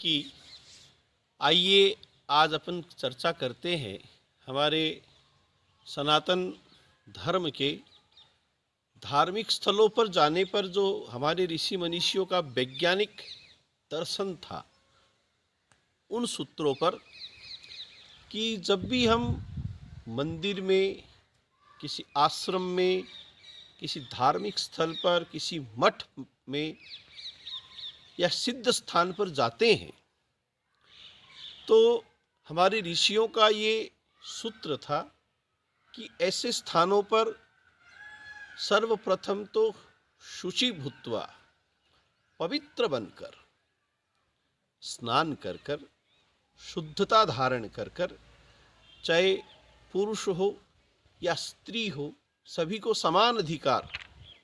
कि आइए आज अपन चर्चा करते हैं हमारे सनातन धर्म के धार्मिक स्थलों पर जाने पर जो हमारे ऋषि मनीषियों का वैज्ञानिक दर्शन था, उन सूत्रों पर कि जब भी हम मंदिर में, किसी आश्रम में, किसी धार्मिक स्थल पर, किसी मठ में या सिद्ध स्थान पर जाते हैं तो हमारे ऋषियों का ये सूत्र था कि ऐसे स्थानों पर सर्वप्रथम तो शुचि भूत्वा, पवित्र बनकर, स्नान कर कर, शुद्धता धारण कर कर, चाहे पुरुष हो या स्त्री हो, सभी को समान अधिकार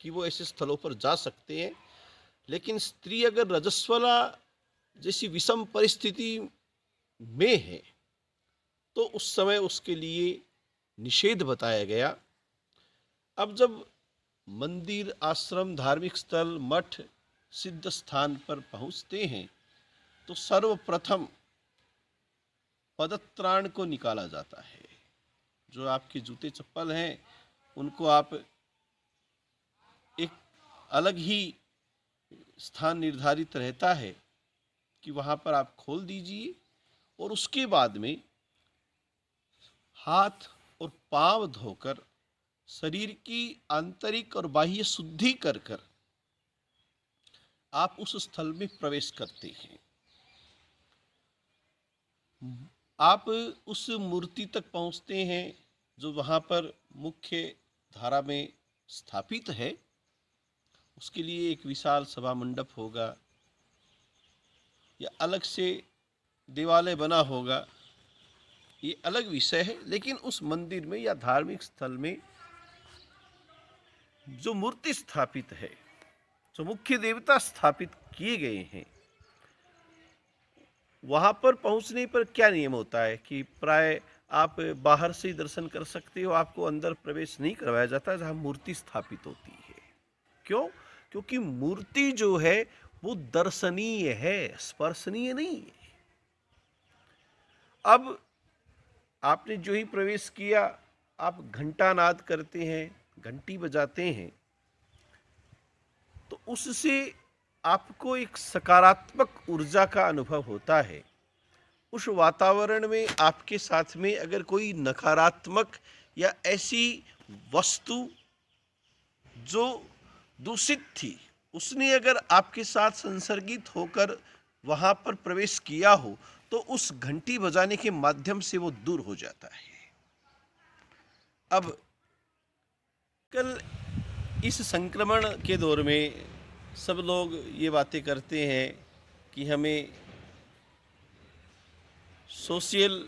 कि वो ऐसे स्थलों पर जा सकते हैं। लेकिन स्त्री अगर रजस्वला जैसी विषम परिस्थिति में है तो उस समय उसके लिए निषेध बताया गया। अब जब मंदिर, आश्रम, धार्मिक स्थल, मठ, सिद्ध स्थान पर पहुंचते हैं तो सर्वप्रथम पदत्राण को निकाला जाता है। जो आपके जूते चप्पल हैं उनको आप एक अलग ही स्थान निर्धारित रहता है कि वहाँ पर आप खोल दीजिए और उसके बाद में हाथ और पांव धोकर शरीर की आंतरिक और बाह्य शुद्धि कर कर आप उस स्थल में प्रवेश करते हैं। आप उस मूर्ति तक पहुंचते हैं जो वहाँ पर मुख्य धारा में स्थापित है। उसके लिए एक विशाल सभा मंडप होगा या अलग से देवालय बना होगा, ये अलग विषय है। लेकिन उस मंदिर में या धार्मिक स्थल में जो मूर्ति स्थापित है, जो मुख्य देवता स्थापित किए गए हैं, वहाँ पर पहुँचने पर क्या नियम होता है कि प्राय आप बाहर से ही दर्शन कर सकते हो, आपको अंदर प्रवेश नहीं करवाया जाता जहाँ मूर्ति स्थापित होती है। क्यों? क्योंकि मूर्ति जो है वो दर्शनीय है, स्पर्शनीय नहीं है। अब आपने जो ही प्रवेश किया, आप घंटा नाद करते हैं, घंटी बजाते हैं, तो उससे आपको एक सकारात्मक ऊर्जा का अनुभव होता है। उस वातावरण में आपके साथ में अगर कोई नकारात्मक या ऐसी वस्तु जो दूषित थी, उसने अगर आपके साथ संसर्गित होकर वहाँ पर प्रवेश किया हो तो उस घंटी बजाने के माध्यम से वो दूर हो जाता है। अब कल इस संक्रमण के दौर में सब लोग ये बातें करते हैं कि हमें सोशल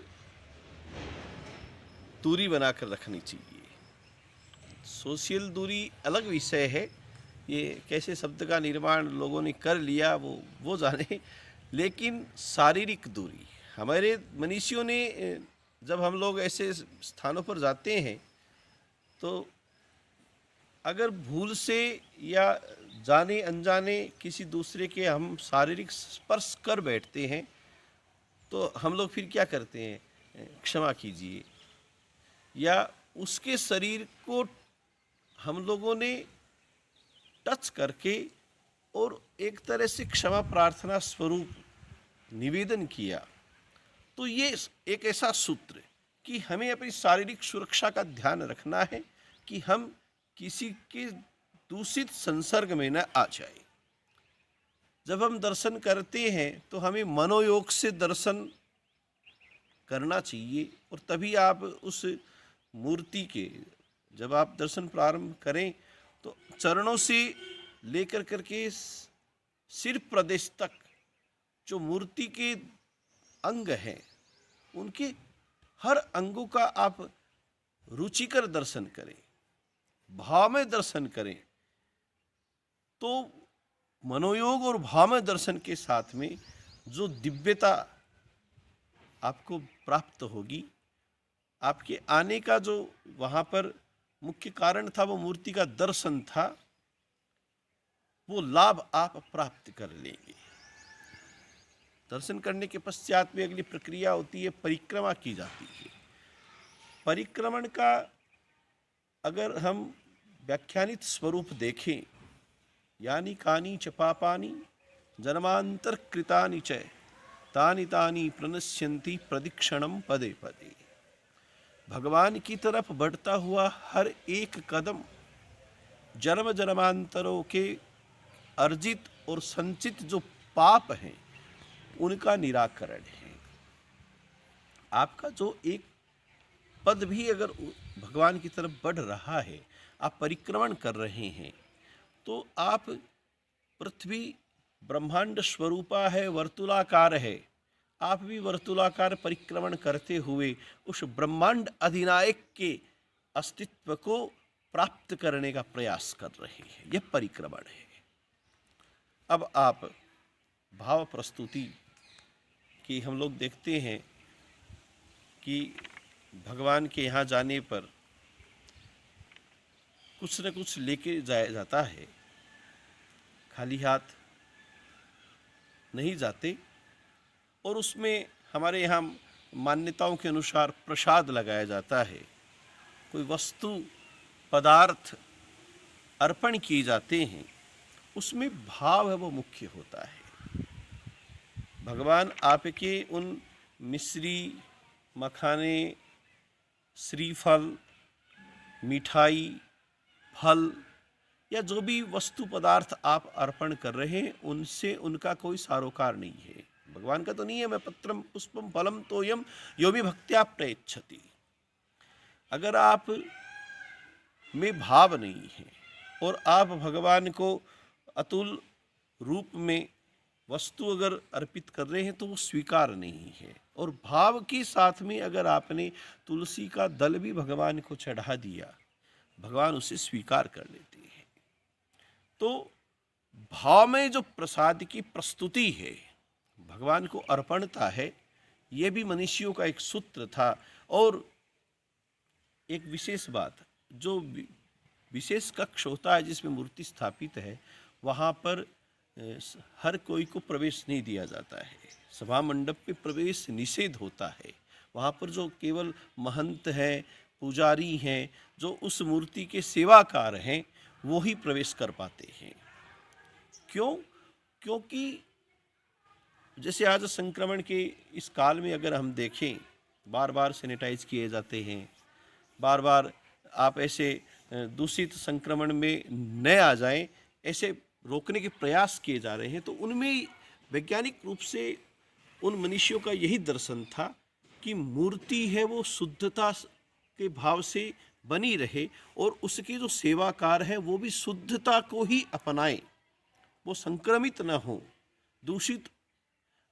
दूरी बनाकर रखनी चाहिए। सोशल दूरी अलग विषय है, ये कैसे शब्द का निर्माण लोगों ने कर लिया वो जाने। लेकिन शारीरिक दूरी, हमारे मनीषियों ने, जब हम लोग ऐसे स्थानों पर जाते हैं तो अगर भूल से या जाने अनजाने किसी दूसरे के हम शारीरिक स्पर्श कर बैठते हैं तो हम लोग फिर क्या करते हैं, क्षमा कीजिए, या उसके शरीर को हम लोगों ने टच करके और एक तरह से क्षमा प्रार्थना स्वरूप निवेदन किया। तो ये एक ऐसा सूत्र कि हमें अपनी शारीरिक सुरक्षा का ध्यान रखना है कि हम किसी के दूषित संसर्ग में न आ जाए। जब हम दर्शन करते हैं तो हमें मनोयोग से दर्शन करना चाहिए और तभी आप उस मूर्ति के, जब आप दर्शन प्रारंभ करें तो चरणों से लेकर करके सिर प्रदेश तक जो मूर्ति के अंग हैं उनके हर अंगों का आप रुचिकर दर्शन करें, भाव में दर्शन करें। तो मनोयोग और भाव में दर्शन के साथ में जो दिव्यता आपको प्राप्त होगी, आपके आने का जो वहाँ पर मुख्य कारण था वो मूर्ति का दर्शन था, वो लाभ आप प्राप्त कर लेंगे। दर्शन करने के पश्चात में अगली प्रक्रिया होती है, परिक्रमा की जाती है। परिक्रमण का अगर हम व्याख्यानित स्वरूप देखें, यानी कानी च पापानि जन्मांतर कृतानि च तानि तानि प्रणश्यन्ति प्रदक्षिणम पदे पदे। भगवान की तरफ बढ़ता हुआ हर एक कदम जन्म जन्मांतरों के अर्जित और संचित जो पाप हैं उनका निराकरण है। आपका जो एक पद भी अगर भगवान की तरफ बढ़ रहा है, आप परिक्रमण कर रहे हैं, तो आप पृथ्वी ब्रह्मांड स्वरूपा है, वर्तुलाकार है, आप भी वर्तुलाकार परिक्रमण करते हुए उस ब्रह्मांड अधिनायक के अस्तित्व को प्राप्त करने का प्रयास कर रहे हैं। यह परिक्रमण है। अब आप भाव प्रस्तुति की हम लोग देखते हैं कि भगवान के यहाँ जाने पर कुछ न कुछ लेके जाया जाता है, खाली हाथ नहीं जाते। और उसमें हमारे यहाँ मान्यताओं के अनुसार प्रसाद लगाया जाता है, कोई वस्तु पदार्थ अर्पण किए जाते हैं, उसमें भाव है वो मुख्य होता है। भगवान आपके उन मिश्री, मखाने, श्रीफल, मिठाई, फल या जो भी वस्तु पदार्थ आप अर्पण कर रहे हैं, उनसे उनका कोई सारोकार नहीं है। भगवान का तो नहीं है मैं पत्रम पुष्पम फलम तोयम यो भी भक्त्या प्रयच्छति। अगर आप में भाव नहीं है और आप भगवान को अतुल रूप में वस्तु अगर अर्पित कर रहे हैं तो वो स्वीकार नहीं है। और भाव के साथ में अगर आपने तुलसी का दल भी भगवान को चढ़ा दिया, भगवान उसे स्वीकार कर लेते हैं। तो भाव में जो प्रसाद की प्रस्तुति है, भगवान को अर्पणता है, यह भी मनुष्यों का एक सूत्र था। और एक विशेष बात, जो विशेष कक्ष होता है जिसमें मूर्ति स्थापित है, वहाँ पर हर कोई को प्रवेश नहीं दिया जाता है। सभा मंडप में प्रवेश निषेध होता है। वहाँ पर जो केवल महंत हैं, पुजारी हैं, जो उस मूर्ति के सेवाकार हैं, वो ही प्रवेश कर पाते हैं। क्यों? क्योंकि जैसे आज संक्रमण के इस काल में अगर हम देखें, बार बार सैनिटाइज किए जाते हैं, बार बार आप ऐसे दूषित संक्रमण में न आ जाएं, ऐसे रोकने के प्रयास किए जा रहे हैं। तो उनमें वैज्ञानिक रूप से उन मनुष्यों का यही दर्शन था कि मूर्ति है वो शुद्धता के भाव से बनी रहे और उसके जो सेवाकार हैं वो भी शुद्धता को ही अपनाएं, वो संक्रमित न हो, दूषित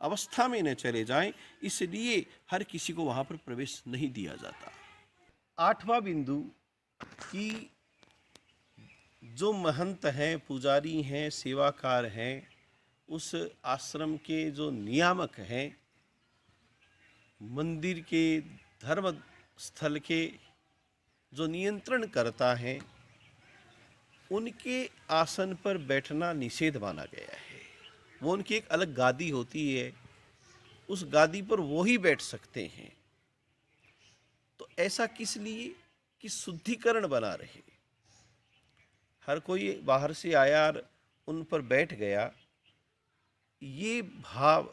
अवस्था में न चले जाएं, इसलिए हर किसी को वहाँ पर प्रवेश नहीं दिया जाता। आठवां बिंदु कि जो महंत हैं, पुजारी हैं, सेवाकार हैं, उस आश्रम के जो नियामक हैं, मंदिर के, धर्म स्थल के जो नियंत्रण करता हैं, उनके आसन पर बैठना निषेध माना गया है। वो उनकी एक अलग गादी होती है, उस गादी पर वो ही बैठ सकते हैं। तो ऐसा किस लिए? कि शुद्धिकरण बना रहे। हर कोई बाहर से आया और उन पर बैठ गया, ये भाव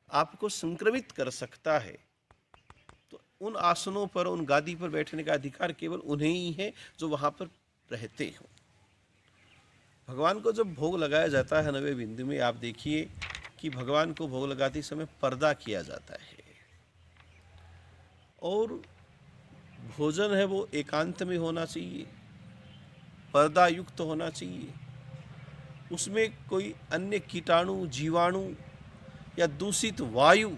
आपको संक्रमित कर सकता है। तो उन आसनों पर, उन गादी पर बैठने का अधिकार केवल उन्हें ही है जो वहाँ पर रहते हो। भगवान को जब भोग लगाया जाता है 9वें बिंदु में, आप देखिए कि भगवान को भोग लगाते समय पर्दा किया जाता है और भोजन है वो एकांत में होना चाहिए, पर्दा युक्त होना चाहिए। उसमें कोई अन्य कीटाणु, जीवाणु या दूषित वायु,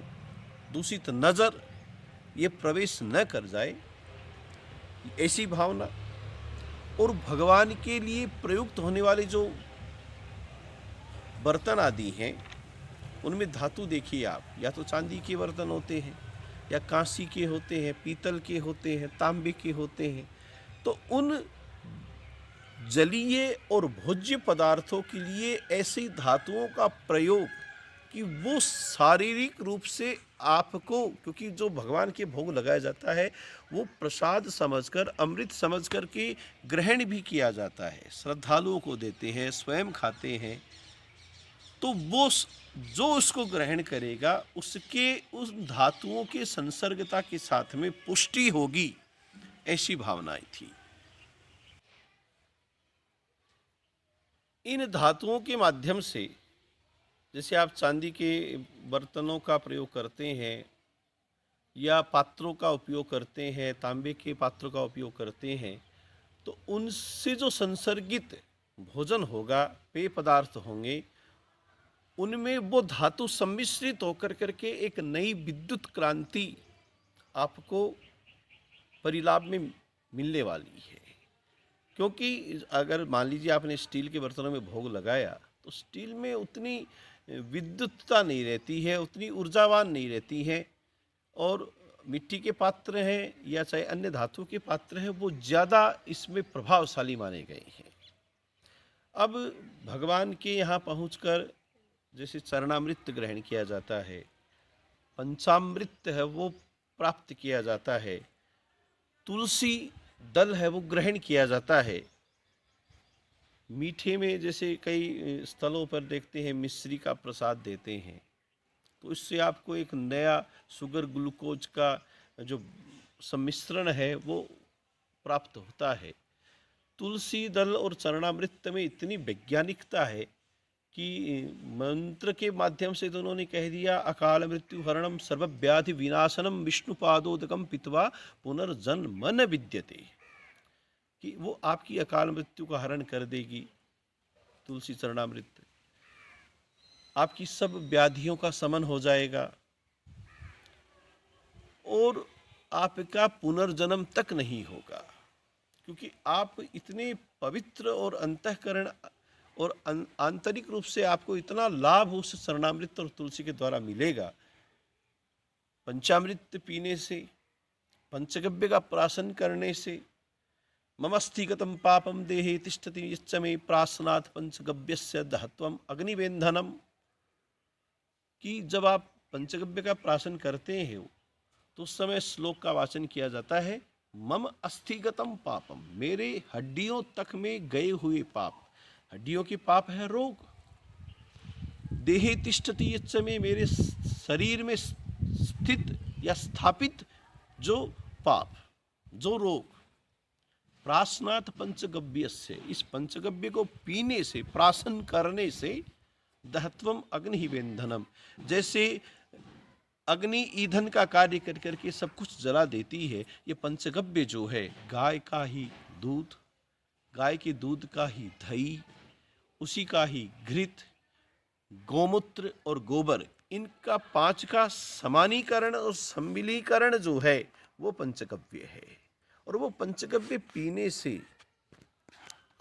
दूषित नज़र ये प्रवेश न कर जाए, ऐसी भावना। और भगवान के लिए प्रयुक्त होने वाले जो बर्तन आदि हैं, उनमें धातु देखिए आप, या तो चांदी के बर्तन होते हैं, या कांसी के होते हैं, पीतल के होते हैं, तांबे के होते हैं। तो उन जलीय और भोज्य पदार्थों के लिए ऐसी धातुओं का प्रयोग कि वो शारीरिक रूप से आपको, क्योंकि जो भगवान के भोग लगाया जाता है वो प्रसाद समझकर, अमृत समझकर के ग्रहण भी किया जाता है, श्रद्धालुओं को देते हैं, स्वयं खाते हैं। तो जो उसको ग्रहण करेगा उसके उस धातुओं के संसर्गता के साथ में पुष्टि होगी, ऐसी भावनाएं थी। इन धातुओं के माध्यम से, जैसे आप चांदी के बर्तनों का प्रयोग करते हैं या पात्रों का उपयोग करते हैं, तांबे के पात्रों का उपयोग करते हैं, तो उनसे जो संसर्गित भोजन होगा, पेय पदार्थ होंगे, उनमें वो धातु सम्मिश्रित होकर करके एक नई विद्युत क्रांति आपको परिलाभ में मिलने वाली है। क्योंकि अगर मान लीजिए आपने स्टील के बर्तनों में भोग लगाया तो स्टील में उतनी विद्युतता नहीं रहती है, उतनी ऊर्जावान नहीं रहती है, और मिट्टी के पात्र हैं या चाहे अन्य धातु के पात्र हैं वो ज़्यादा इसमें प्रभावशाली माने गए हैं। अब भगवान के यहाँ पहुँचकर जैसे चरणामृत ग्रहण किया जाता है, पंचामृत है वो प्राप्त किया जाता है, तुलसी दल है वो ग्रहण किया जाता है। मीठे में जैसे कई स्थलों पर देखते हैं मिश्री का प्रसाद देते हैं, तो इससे आपको एक नया शुगर ग्लूकोज का जो सम्मिश्रण है वो प्राप्त होता है। तुलसी दल और चरणामृत में इतनी वैज्ञानिकता है कि मंत्र के माध्यम से तो उन्होंने कह दिया, अकाल मृत्यु हरणम सर्वव्याधि विनाशनम विष्णुपादोदकम पित्वा पुनर्जन्म न विद्यते, कि वो आपकी अकाल मृत्यु का हरण कर देगी। तुलसी चरणामृत आपकी सब व्याधियों का शमन हो जाएगा और आपका पुनर्जन्म तक नहीं होगा, क्योंकि आप इतने पवित्र और अंतःकरण और आंतरिक रूप से आपको इतना लाभ उस चरणामृत और तुलसी के द्वारा मिलेगा। पंचामृत पीने से, पंचगव्य का प्राशन करने से, ममस्थिगतम पापम देहे तिष्ठति यच्च मे प्राशनात् पंचगव्यस्य दहत्वम अग्निवेंधनम, कि जब आप पंचगव्य का प्राशन करते हैं तो उस समय श्लोक का वाचन किया जाता है, मम अस्थिगतम पापम, मेरे हड्डियों तक में गए हुए पाप। हड्डियों के पाप है रोग। देहे तिष्ठति यच्च मे, मेरे शरीर में स्थित या स्थापित जो पाप, जो रोग। प्राशनात् पंचगव्य से, इस पंचगव्य को पीने से, प्राशन करने से, दहत्वम अग्नि वेंधनम, जैसे अग्नि ईंधन का कार्य कर करके सब कुछ जला देती है, ये पंचगव्य जो है, गाय का ही दूध, गाय के दूध का ही दही, उसी का ही घृत, गोमूत्र और गोबर, इनका पांच का समानीकरण और सम्मिलीकरण जो है वो पंचगव्य है। और वो पंचगव्य पीने से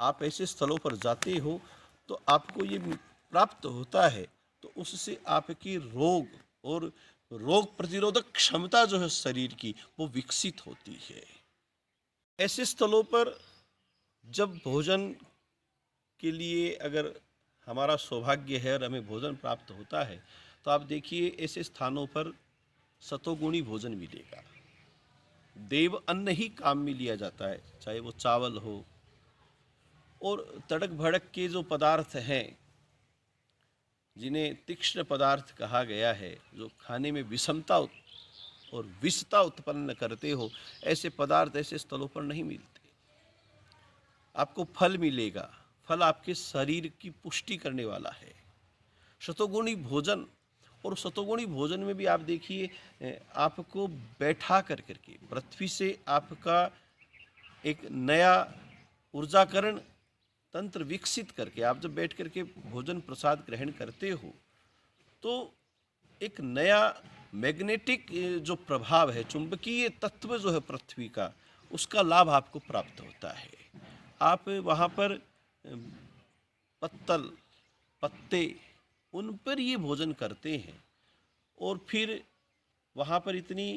आप ऐसे स्थलों पर जाते हो तो आपको ये प्राप्त होता है, तो उससे आपकी रोग और रोग प्रतिरोधक क्षमता जो है शरीर की वो विकसित होती है। ऐसे स्थलों पर जब भोजन के लिए अगर हमारा सौभाग्य है और हमें भोजन प्राप्त होता है, तो आप देखिए ऐसे स्थानों पर सतोगुणी भोजन मिलेगा। देव अन्न ही काम में लिया जाता है, चाहे वो चावल हो, और तड़क भड़क के जो पदार्थ हैं जिन्हें तीक्ष्ण पदार्थ कहा गया है, जो खाने में विषमता और विषता उत्पन्न करते हो, ऐसे पदार्थ ऐसे स्थलों पर नहीं मिलते। आपको फल मिलेगा, फल आपके शरीर की पुष्टि करने वाला है। शतोगुणी भोजन, और शतोगुणी भोजन में भी आप देखिए आपको बैठा कर करके पृथ्वी से आपका एक नया ऊर्जाकरण तंत्र विकसित करके आप जब बैठ करके भोजन प्रसाद ग्रहण करते हो तो एक नया मैग्नेटिक जो प्रभाव है, चुंबकीय तत्व जो है पृथ्वी का, उसका लाभ आपको प्राप्त होता है। आप वहाँ पर पत्तल, पत्ते, उन पर ये भोजन करते हैं और फिर वहाँ पर इतनी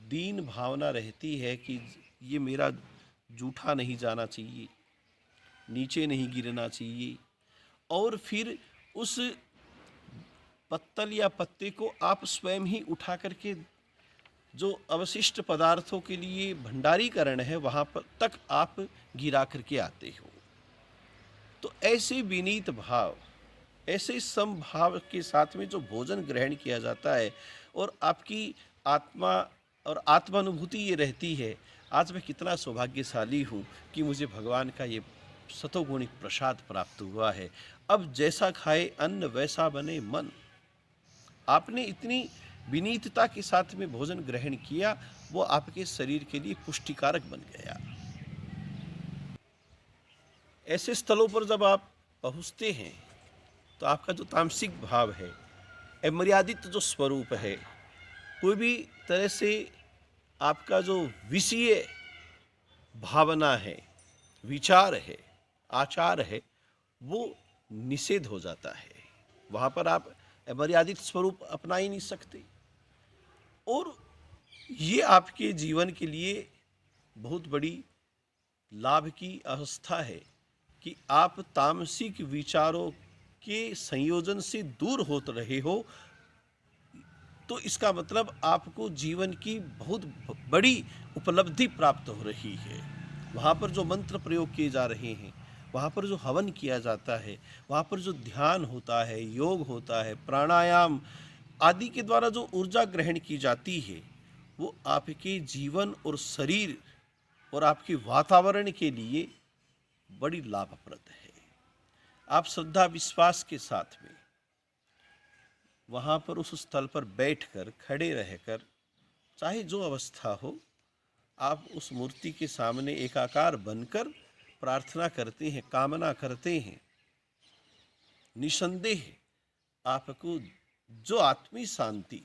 दीन भावना रहती है कि ये मेरा जूठा नहीं जाना चाहिए, नीचे नहीं गिरना चाहिए, और फिर उस पत्तल या पत्ते को आप स्वयं ही उठा करके जो अवशिष्ट पदार्थों के लिए भंडारीकरण है वहाँ पर तक आप गिरा करके आते हो। तो ऐसे विनीत भाव, ऐसे समभाव के साथ में जो भोजन ग्रहण किया जाता है और आपकी आत्मा और आत्मानुभूति ये रहती है, आज मैं कितना सौभाग्यशाली हूँ कि मुझे भगवान का ये सतोगुणिक प्रसाद प्राप्त हुआ है। अब जैसा खाए अन्न वैसा बने मन। आपने इतनी विनीतता के साथ में भोजन ग्रहण किया, वो आपके शरीर के लिए पुष्टिकारक बन गया। ऐसे स्थलों पर जब आप पहुँचते हैं तो आपका जो तामसिक भाव है, अमर्यादित जो स्वरूप है, कोई भी तरह से आपका जो विषय भावना है, विचार है, आचार है, वो निषेध हो जाता है। वहाँ पर आप अमर्यादित स्वरूप अपना ही नहीं सकते। और ये आपके जीवन के लिए बहुत बड़ी लाभ की अवस्था है कि आप तामसिक विचारों के संयोजन से दूर होते रहे हो। तो इसका मतलब आपको जीवन की बहुत बड़ी उपलब्धि प्राप्त हो रही है। वहाँ पर जो मंत्र प्रयोग किए जा रहे हैं, वहाँ पर जो हवन किया जाता है, वहाँ पर जो ध्यान होता है, योग होता है, प्राणायाम आदि के द्वारा जो ऊर्जा ग्रहण की जाती है, वो आपके जीवन और शरीर और आपके वातावरण के लिए बड़ी लाभप्रद है। आप श्रद्धा विश्वास के साथ में वहाँ पर उस स्थल पर बैठकर, खड़े रहकर, चाहे जो अवस्था हो, आप उस मूर्ति के सामने एकाकार बनकर प्रार्थना करते हैं, कामना करते हैं। निसंदेह आपको जो आत्मीय शांति,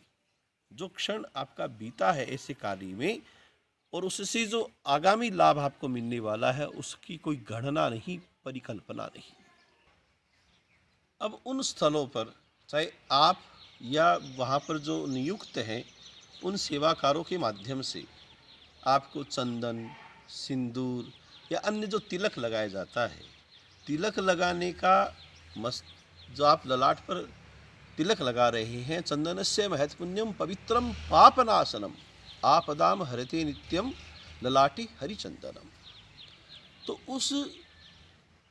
जो क्षण आपका बीता है ऐसे कार्य में, और उससे जो आगामी लाभ आपको मिलने वाला है, उसकी कोई गणना नहीं, परिकल्पना नहीं। अब उन स्थलों पर चाहे आप या वहाँ पर जो नियुक्त हैं, उन सेवाकारों के माध्यम से आपको चंदन, सिंदूर या अन्य जो तिलक लगाया जाता है, तिलक लगाने का जो आप ललाट पर तिलक लगा रहे हैं, चंदनस्य महत्पुण्यम पवित्रम पापनाशनम आपदाम हरते नित्यम ललाटी हरिचंदनम। तो उस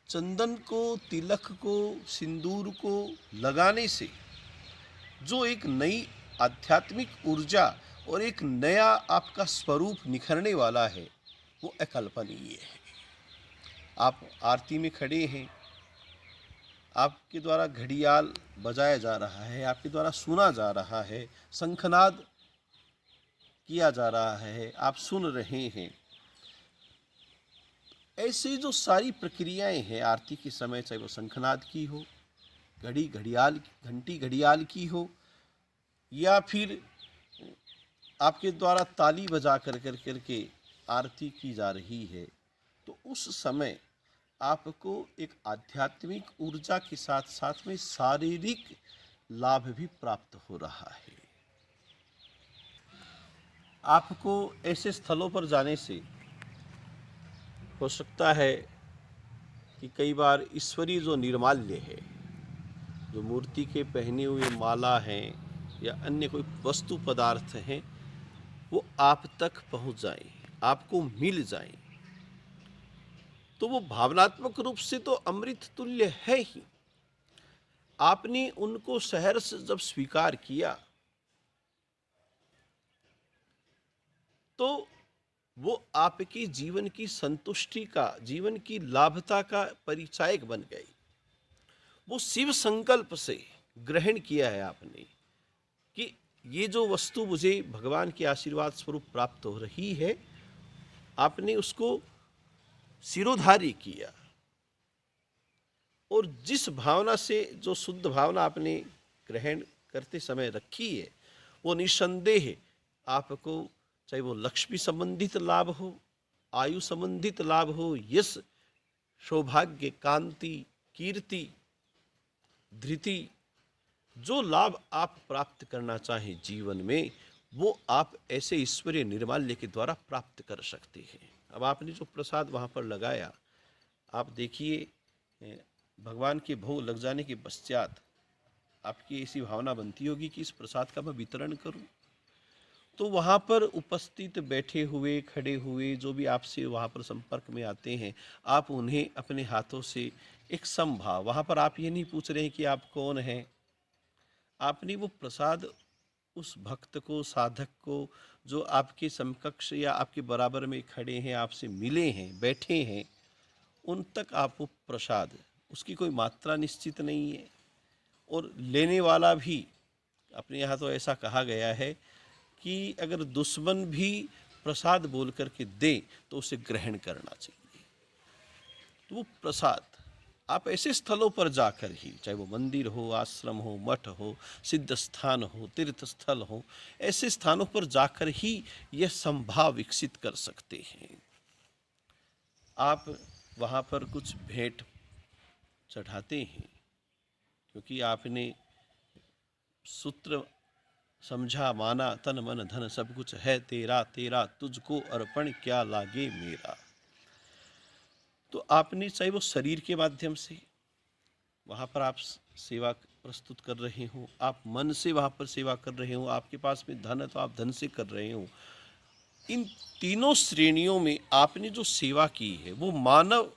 चंदन को, तिलक को, सिंदूर को लगाने से जो एक नई आध्यात्मिक ऊर्जा और एक नया आपका स्वरूप निखरने वाला है, वो अकल्पनीय है। आप आरती में खड़े हैं, आपके द्वारा घड़ियाल बजाया जा रहा है, आपके द्वारा सुना जा रहा है, शंखनाद किया जा रहा है, आप सुन रहे हैं। ऐसी जो सारी प्रक्रियाएं हैं आरती के समय, चाहे वो शंखनाद की हो, घंटी घड़ियाल की हो, या फिर आपके द्वारा ताली बजा करके आरती की जा रही है, तो उस समय आपको एक आध्यात्मिक ऊर्जा के साथ साथ में शारीरिक लाभ भी प्राप्त हो रहा है। आपको ऐसे स्थलों पर जाने से हो सकता है कि कई बार ईश्वरीय जो निर्माल्य है, जो मूर्ति के पहने हुए माला हैं या अन्य कोई वस्तु पदार्थ हैं, वो आप तक पहुंच जाएं, आपको मिल जाएं, तो वो भावनात्मक रूप से तो अमृत तुल्य है ही। आपने उनको सहर्ष जब स्वीकार किया तो वो आपकी जीवन की संतुष्टि का, जीवन की लाभता का परिचायक बन गई। वो शिव संकल्प से ग्रहण किया है आपने कि ये जो वस्तु मुझे भगवान के आशीर्वाद स्वरूप प्राप्त हो रही है, आपने उसको सिरोधार्य किया। और जिस भावना से, जो शुद्ध भावना आपने ग्रहण करते समय रखी है, वो निसंदेह आपको, चाहे वो लक्ष्मी संबंधित लाभ हो, आयु संबंधित लाभ हो, यश, सौभाग्य, कांति, कीर्ति, धृति, जो लाभ आप प्राप्त करना चाहें जीवन में, वो आप ऐसे ईश्वरीय निर्माल्य के द्वारा प्राप्त कर सकते हैं। अब आपने जो प्रसाद वहाँ पर लगाया, आप देखिए, भगवान के भोग लग जाने के पश्चात आपकी ऐसी भावना बनती होगी कि इस प्रसाद का मैं वितरण करूं। तो वहाँ पर उपस्थित बैठे हुए, खड़े हुए जो भी आपसे वहाँ पर संपर्क में आते हैं, आप उन्हें अपने हाथों से एक समभाव, वहाँ पर आप ये नहीं पूछ रहे हैं कि आप कौन हैं, आपने वो प्रसाद उस भक्त को, साधक को, जो आपके समकक्ष या आपके बराबर में खड़े हैं, आपसे मिले हैं, बैठे हैं, उन तक आप वो प्रसाद, उसकी कोई मात्रा निश्चित नहीं है। और लेने वाला भी, अपने यहाँ तो ऐसा कहा गया है कि अगर दुश्मन भी प्रसाद बोल करके दे तो उसे ग्रहण करना चाहिए। तो वो प्रसाद आप ऐसे स्थलों पर जाकर ही, चाहे वो मंदिर हो, आश्रम हो, मठ हो, सिद्ध स्थान हो, तीर्थ स्थल हो, ऐसे स्थानों पर जाकर ही यह संभाव विकसित कर सकते हैं। आप वहाँ पर कुछ भेंट चढ़ाते हैं क्योंकि आपने सूत्र समझा, माना, तन मन धन सब कुछ है तेरा, तेरा तुझको अर्पण क्या लागे मेरा। तो आपने, चाहे वो शरीर के माध्यम से वहाँ पर आप सेवा प्रस्तुत कर रहे हो, आप मन से वहाँ पर सेवा कर रहे हो, आपके पास में धन है तो आप धन से कर रहे हो, इन तीनों श्रेणियों में आपने जो सेवा की है वो मानव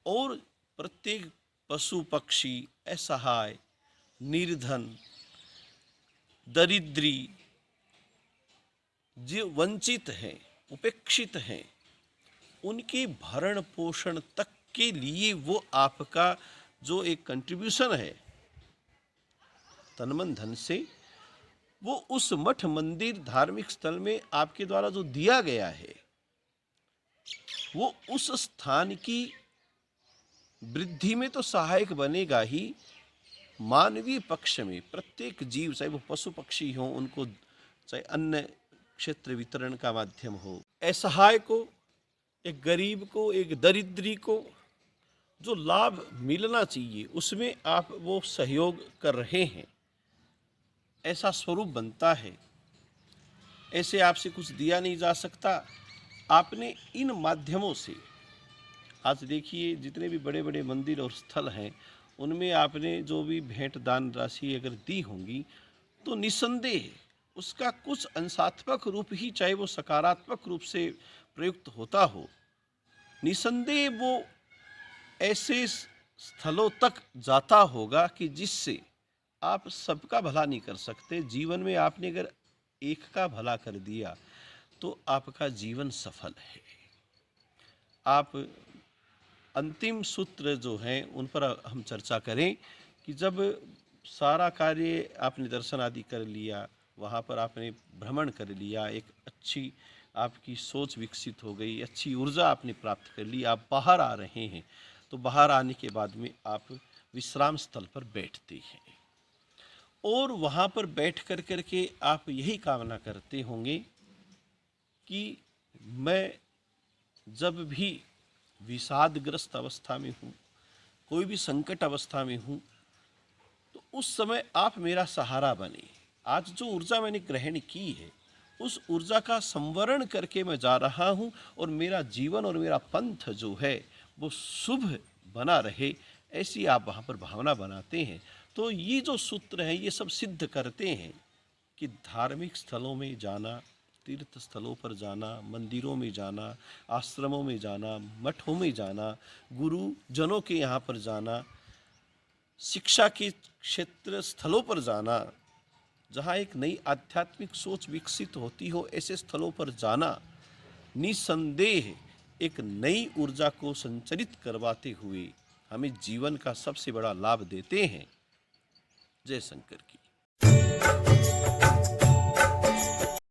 और प्रत्येक पशु पक्षी, असहाय, निर्धन, दरिद्री, जो वंचित हैं, उपेक्षित हैं, उनके भरण पोषण तक के लिए वो आपका जो एक कंट्रीब्यूशन है तन मन धन से, वो उस मठ मंदिर धार्मिक स्थल में आपके द्वारा जो दिया गया है वो उस स्थान की वृद्धि में तो सहायक बनेगा ही, मानवीय पक्ष में प्रत्येक जीव, चाहे वो पशु पक्षी हो, उनको चाहे अन्न क्षेत्र वितरण का माध्यम हो, असहाय को, एक गरीब को, एक दरिद्री को जो लाभ मिलना चाहिए उसमें आप वो सहयोग कर रहे हैं, ऐसा स्वरूप बनता है। ऐसे आपसे कुछ दिया नहीं जा सकता। आपने इन माध्यमों से, आज देखिए जितने भी बड़े बड़े मंदिर और स्थल हैं उनमें आपने जो भी भेंट दान राशि अगर दी होंगी तो निसंदेह उसका कुछ अंशात्मक रूप ही, चाहे वो सकारात्मक रूप से प्रयुक्त होता हो, निसंदेह वो ऐसे स्थलों तक जाता होगा कि जिससे आप सबका भला नहीं कर सकते। जीवन में आपने अगर एक का भला कर दिया तो आपका जीवन सफल है। आप अंतिम सूत्र जो हैं उन पर हम चर्चा करें कि जब सारा कार्य आपने दर्शन आदि कर लिया, वहाँ पर आपने भ्रमण कर लिया, एक अच्छी आपकी सोच विकसित हो गई, अच्छी ऊर्जा आपने प्राप्त कर ली, आप बाहर आ रहे हैं, तो बाहर आने के बाद में आप विश्राम स्थल पर बैठते हैं और वहाँ पर बैठ कर करके आप यही कामना करते होंगे कि मैं जब भी विषादग्रस्त अवस्था में हूँ, कोई भी संकट अवस्था में हूँ, तो उस समय आप मेरा सहारा बने। आज जो ऊर्जा मैंने ग्रहण की है उस ऊर्जा का संवरण करके मैं जा रहा हूँ और मेरा जीवन और मेरा पंथ जो है वो शुभ बना रहे, ऐसी आप वहाँ पर भावना बनाते हैं। तो ये जो सूत्र हैं ये सब सिद्ध करते हैं कि धार्मिक स्थलों में जाना, तीर्थ स्थलों पर जाना, मंदिरों में जाना, आश्रमों में जाना, मठों में जाना, गुरुजनों के यहाँ पर जाना, शिक्षा के क्षेत्र स्थलों पर जाना, जहाँ एक नई आध्यात्मिक सोच विकसित होती हो, ऐसे स्थलों पर जाना निसंदेह एक नई ऊर्जा को संचरित करवाते हुए हमें जीवन का सबसे बड़ा लाभ देते हैं। जय शंकर की।